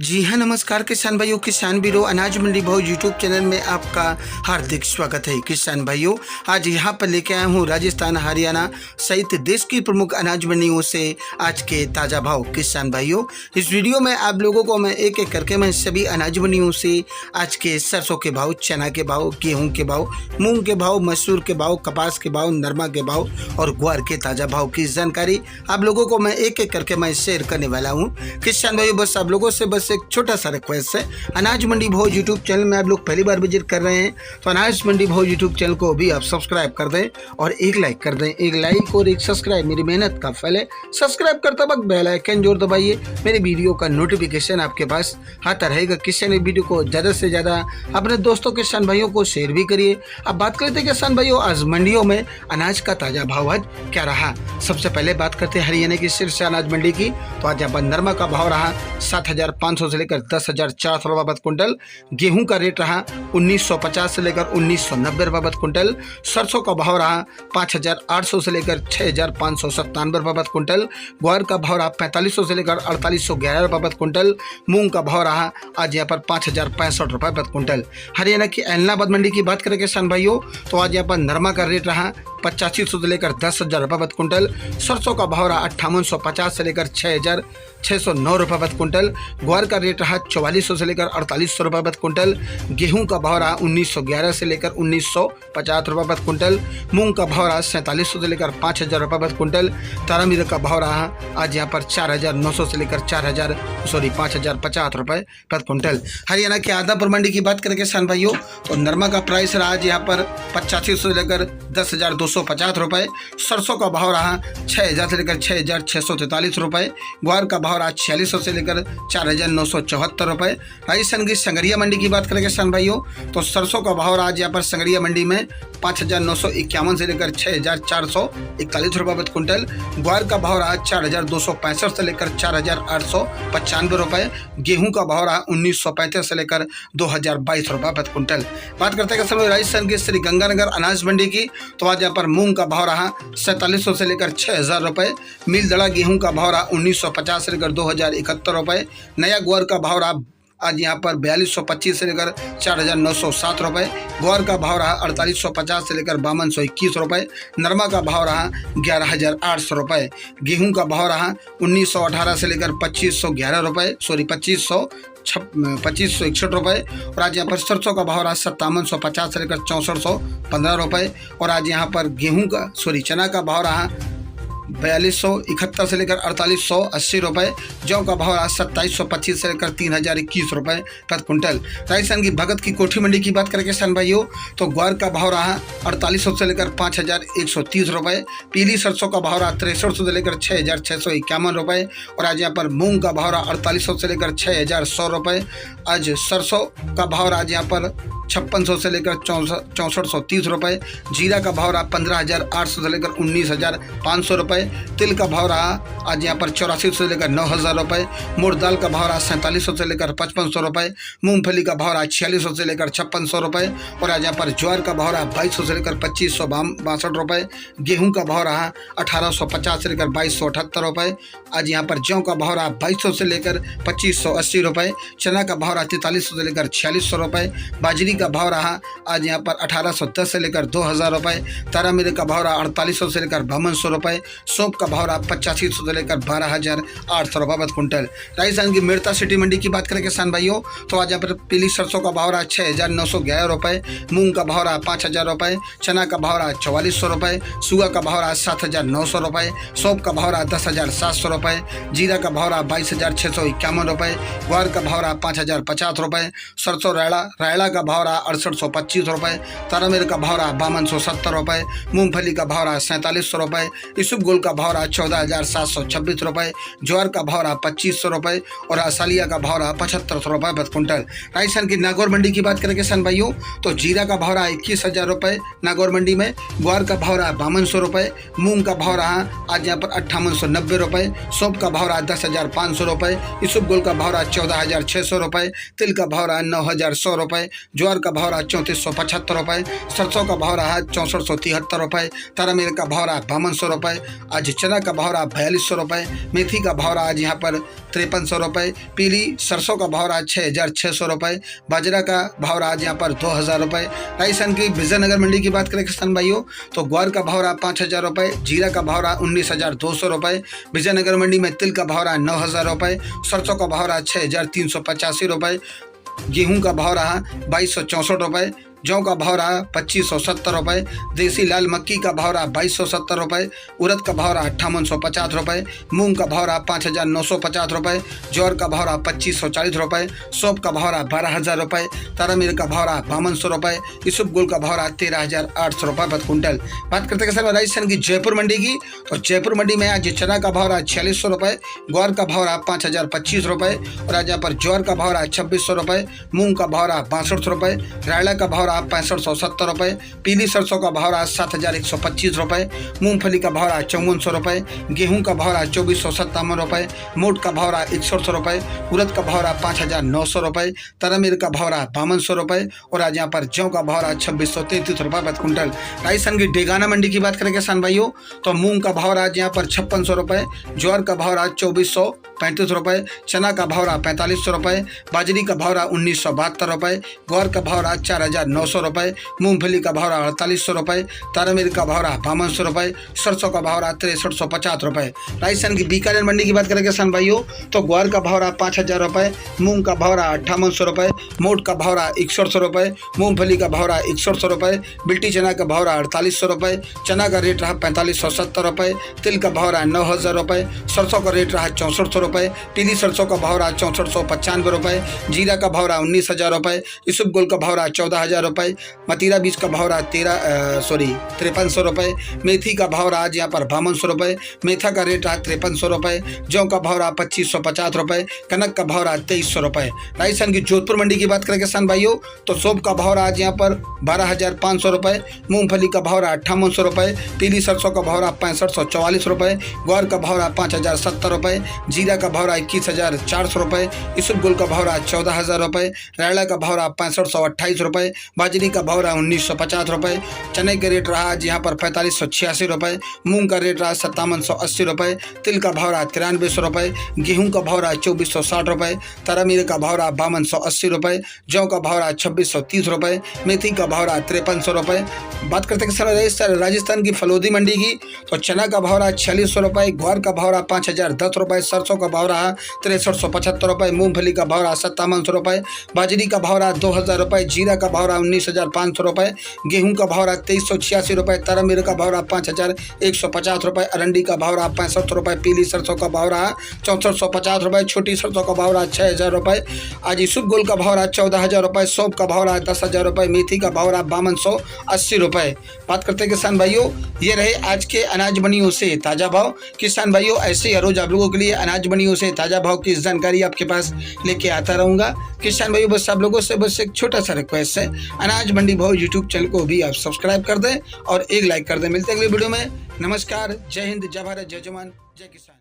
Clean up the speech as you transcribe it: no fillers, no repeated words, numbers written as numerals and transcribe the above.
जी हाँ, नमस्कार किसान भाइयों, किसान बीरो अनाज मंडी भाव यूट्यूब चैनल में आपका हार्दिक स्वागत है। किसान भाइयों, आज यहाँ पर लेके आया हूँ राजस्थान, हरियाणा सहित देश की प्रमुख अनाज मंडियों से आज के ताज़ा भाव। किसान भाइयों, इस वीडियो में आप लोगों को मैं एक एक करके मैं सभी अनाज मंडियों से आज के सरसों के भाव, चना के भाव, गेहूँ के भाव, मूंग के भाव, मसूर के भाव, कपास के भाव, नरमा के भाव और ग्वार के ताज़ा भाव की जानकारी आप लोगों को मैं एक एक करके मैं शेयर करने वाला हूँ। किसान भाइयों, बस आप लोगों से बस एक छोटा सा रिक्वेस्ट है, अनाज मंडी भाव यूट्यूब चैनल में आप लोग पहली बार विजिट कर रहे हैं तो अनाज मंडी भाव यूट्यूब चैनल को भी आप सब्सक्राइब कर दें और एक लाइक कर दें। एक लाइक और एक सब्सक्राइब मेरी मेहनत का फल है। सब्सक्राइब करते वक्त बेल आइकन जोर दबाइए, मेरे वीडियो का नोटिफिकेशन आपके पास आता रहेगा। किसान वीडियो को ज़्यादा से ज़्यादा अपने दोस्तों किसान भाइयों को शेयर भी करिए। अब बात करते हैं किसान भाइयों, आज मंडियों में अनाज का ताज़ा भाव आज क्या रहा। सबसे पहले बात करते हैं हरियाणा की शीर्ष अनाज मंडी की, तो आज यहाँ पर नरमा का भाव रहा 7,500 से लेकर 10,400 रुपये प्रति क्विंटल। गेहूं का रेट रहा 1,950 से लेकर 1,990 रुपये प्रति क्विंटल। सरसों का भाव रहा 5,800 से लेकर 6,597 रुपये प्रति क्विंटल। ग्वार का भाव रहा 4,500 से लेकर 4,811 रुपये प्रति क्विंटल। मूंग का भाव रहा आज यहाँ पर 5,065 रुपये प्रति क्विंटल। हरियाणा की एलनाबाद मंडी की बात करें किसान भाइयों, तो आज यहाँ पर नरमा का रेट रहा 8500 से लेकर 10,000 रुपये प्रति क्विंटल। सरसों का भाव रहा 5850 से लेकर 6,609 रुपये प्रति क्विंटल। ग्वार का रेट रहा 4400 से लेकर 4,800 रुपये प्रति क्विंटल। गेहूं का भाव रहा 1,911 से लेकर 1,950 रुपये प्रति क्विंटल। मूंग का भाव रहा 4700 से लेकर 5,000 रुपये प्रति क्विंटल। तारामीर का भाव रहा आज यहाँ पर 4,900 से लेकर 5,050 रुपये प्रति क्विंटल। हरियाणा के आदापुर मंडी की बात करें किसान भाइयों, तो नरमा का प्राइस रहा आज यहाँ पर 8500 से लेकर 10,250 रुपये। सरसों का भाव रहा 6,000 से लेकर 6,643 रुपये। ग्वार का भाव रहा 4,600 से लेकर 4,974 रुपये। राजस्थान की संगरिया मंडी की बात करें किसान भाइयों, तो सरसों का भाव रहा आज यहाँ पर संगरिया मंडी में 5,951 से लेकर 6,441 रुपये प्रति क्विंटल। ग्वार का भाव रहा 4,265 से लेकर 4,895 रुपये। गेहूं का भाव रहा 1,935 से लेकर 2,022 रुपये प्रति क्विंटल। बात करते हैं किसान राजस्थान की श्री गंगानगर अनाज मंडी की, तो आज यहाँ पर मूंग का भाव रहा 4,700 से लेकर 6,000 रुपये। मिल दड़ा गेहूं का भाव रहा 1,950 से लेकर 2,071 रुपये। नया ग्वार का भाव रहा आज यहाँ पर 4,225 से लेकर 4,907 रुपये। ग्वार का भाव रहा 4,850 से लेकर 5,221 रुपये। नरमा का भाव रहा 11,800 रुपये। गेहूं का भाव रहा 1,918 से लेकर 2,511 रुपये, 2,561 रुपये। और आज यहाँ पर सरसों का भाव रहा 5,750 से लेकर 6,415 रुपये। और आज यहाँ पर चना का भाव रहा 4,271 से लेकर 4,880 रुपये। जौ का भाव रहा 2,725 से लेकर 3,021 रुपये प्रति क्विंटल। राजस्थान की भगत की कोठी मंडी की बात करें किसान भाइयों, तो ग्वार का भाव रहा 4,800 से लेकर 5,130 रुपये। पीली सरसों का भाव रहा 6,300 से लेकर 6,651 रुपये। और आज यहाँ पर मूंग का भाव रहा 4,800 से लेकर 6,100 रुपये। आज सरसों का भाव रहा आज यहाँ पर 5,600 से लेकर 6,430 रुपये। जीरा का भाव रहा 15,800 से लेकर 19,500 रुपये। तिल का भाव रहा आज यहाँ पर 8400 से लेकर 9,000 रुपये। मोर दाल का भाव रहा 4700 से लेकर 5,500 रुपये। मूंगफली का भाव रहा 4,600 से लेकर 5,600 रुपये। और आज यहाँ पर ज्वार का भाव रहा 2,200 से लेकर 2,562 रुपये। गेहूं का भाव रहा 1,850 से लेकर 2,278 रुपये। आज यहाँ पर जौ का भाव रहा 2,200 से लेकर 2,580 रुपये। चना का भाव रहा 4300 से लेकर 4,600 रुपये। बाजरी का भाव रहा आज यहाँ पर 1,810 से लेकर 2,000 रुपये। तारामीर का भाव रहा 4,800 से लेकर 5,200 रुपये। सौंफ का भाव रहा 8,500 से लेकर 12,800 रुपये प्रति क्विंटल। राजस्थान की मेड़ता सिटी मंडी की बात करें किसान भाइयों, तो आज यहाँ पर पीली सरसों का भाव रहा 6,911 रुपये। मूंग का भाव रहा 5,000 रुपये। चना का भाव रहा 4,400 रुपये। सुगा का भाव रहा 7,900 रुपये। सौंफ का भाव रहा 10,700 रुपये। जीरा का भाव रहा 22,651 रुपये। ग्वार का भाव रहा 5,050 रुपये। सरसों रायड़ा का भाव रहा 6,825 रुपये। तारामीर का भाव रहा 5,270 रुपये। मूंगफली का भाव रहा 4700 रुपये। इसबगोल का भाव रहा 14,726 रुपये। ज्वार का भाव रहा 2,500 रुपये। और असालिया का भाव रहा 7,500 रुपये प्रति क्विंटल। राजस्थान की नागौर मंडी की बात करें किसान भाइयों, तो जीरा का भाव रहा 21,000 रुपये नागौर मंडी में। ग्वार का भाव रहा 5,200 रुपये। मूंग का भाव रहा आज यहाँ पर 5,890 रुपये। सौंफ का भाव रहा 10,500 रुपये। इसबगोल का भाव रहा 14,600 रुपये। तिल का भाव रहा 9,100 रुपये। ज्वार ज्वार का भाव रहा 3475 रुपये, सरसों का भाव रहा 6473 रुपये, तारामीर का भाव रहा 5200 रुपये, आज चना का भाव रहा 4200 रुपये, मेथी का भाव रहा आज यहाँ पर 5300 रुपये, पीली सरसों का भाव रहा 6600 रुपये, बाजरा का भाव रहा आज यहाँ पर 2000 रुपये। राजस्थान की विजयनगर मंडी की बात करें किसान भाइयों तो ग्वार का भाव रहा 5000 रुपये, जीरा का भाव रहा 19200 रुपये, विजयनगर मंडी में तिल का भाव रहा 9000 रुपये, सरसों का भाव रहा 6385 रुपये, गेहूं का भाव रहा 2264 रुपये, जौ का भाव रहा 2570 रुपये, देसी लाल मक्की का भाव रहा 2270 रुपये, उड़द का भाव रहा 5850 रुपये, मूंग का भाव रहा 5950 रुपये, ज्वार का भाव रहा 2540 रुपये, सौंफ का भाव रहा 12000 रुपये, तारामीर का भाव रहा 5200 रुपये, इसबगोल का भाव रहा 13800 रुपये प्रति क्विंटल। बात करते हैं सर राजस्थान की जयपुर मंडी की तो जयपुर मंडी में आज चना का भाव रहा 4600 रुपये, ग्वार का भाव रहा 5025 रुपये और आज यहाँ पर ज्वार का भाव रहा 2600 रुपये, मूंग का भाव रहा 62 रुपये, रायला का भाव 6570 रुपये, पीली सरसों का भाव रहा 7125 रुपये, मूंगफली का भाव रहा 5400 रुपये, गेहूं का भाव रहा 2457 रुपये, मोट का भाव रहा 6100 रुपये, उड़द का भाव रहा 5900 रुपये, तारामीर का भाव रहा 5200 रुपये और आज यहाँ पर जौ का भाव रहा 2633 रुपये प्रति क्विंटल। राजस्थान की डेगाना मंडी की बात करें किसान भाइयों तो मूंग का भाव रहा आज यहाँ पर 5600 रुपये, ज्वार का भाव रहा 2435 रुपये, चना का भाव रहा 4500 रुपये, बाजरी का भाव रहा 1972 रुपये, ग्वार का भाव रहा 4900 रुपये, मूंगफली का भाव रहा 4800 रुपये, तारामीर का भाव रहा 5200 रुपये, सरसों का भाव रहा 6350 रुपये। राजस्थान की बीकानेर मंडी की बात करें किसान भाइयों तो ग्वार का भाव रहा 5000 रुपये, मूंग का भाव रहा 5800 रुपये, मोट का भाव रहा 6100 रुपये, मूंगफली का भाव रहा 6100 रुपये, बिल्टी चना का भाव रहा 4800 रुपये, चना का रेट रहा 4570 रुपये, तिल का भाव रहा 9000 रुपये, सरसों का रेट रहा 6400 रुपये, पीली सरसों का भाव रहा 6495 रुपये, जीरा का भाव रहा 19000 रुपये, इसबगोल का भाव रहा 14000 रुपये, मतीरा बीज का भाव रहा 5300 रुपये, मेथी का भाव रहा आज यहाँ पर 5200 रुपये, मेथा का रेट रहा 5300 रुपये, जौ का भाव रहा 2550 रुपये, कनक का भाव रहा 2300 रुपये। राजस्थान की जोधपुर मंडी की बात करें किसान भाइयों तो सौंफ का भाव रहा आज यहाँ पर 12500 रुपये, मूंगफली का भाव रहा 5800 रुपये, पीली सरसों का भाव रहा 6544 रुपये, ग्वार का भाव रहा 5070 रुपये, जीरा का भाव रहा 21400 रुपये, इसबगोल का भाव रहा 14000 रुपये, रायला का भाव रहा 6528 रुपये, बाजरी का भाव रहा 1950 रुपये, चने का रेट रहा आज यहाँ पर 4586 रुपये, मूंग का रेट रहा 5780 रुपये, तिल का भाव रहा 9300 रुपये, गेहूं का भाव रहा 2460 रुपये, तारामीर का भाव रहा 5280 रुपये, जौ का भाव रहा 2630 रुपये, मेथी का भाव रहा 5300 रुपये। बात करते हैं सर राजस्थान की फलोदी मंडी की तो चना का भाव रहा 4600 रुपये, ग्वार का भाव रहा 5010 रुपये, सरसों का भाव रहा 6375 रुपये, मूंगफली का भाव रहा 5700 रुपये, बाजरी का भाव रहा 2000 रुपये, जीरा का भाव रहा 19500 रुपये, गेहूं का भाव रहा 2386 रुपये, तारामीर का भाव रहा 5150 रुपये, अरंडी का भाव रहा 65 रुपये, पीली सरसों का भाव रहा 6450 रुपये, छोटी सरसों का भाव रहा 6000 रुपये, आज इसबगोल का भाव रहा 14000 रुपये, सौंफ का भाव रहा 10000 रुपये, मेथी का भाव रहा 5280 रुपये। बात करते हैं किसान भाइयों ये रहे आज के अनाज मंडियों से ताज़ा भाव। किसान भाइयों ऐसे ही हर रोज आप लोगों के लिए अनाज मंडियों से ताज़ा भाव की जानकारी आपके पास लेके आता रहूँगा। किसान भाइयों बस आप लोगों से बस एक छोटा सा रिक्वेस्ट है, अनाज मंडी भाव यूट्यूब चैनल को भी आप सब्सक्राइब कर दें और एक लाइक कर दें। मिलते हैं अगली वीडियो में। नमस्कार, जय हिंद, जय भारत, जय जवान, जय किसान।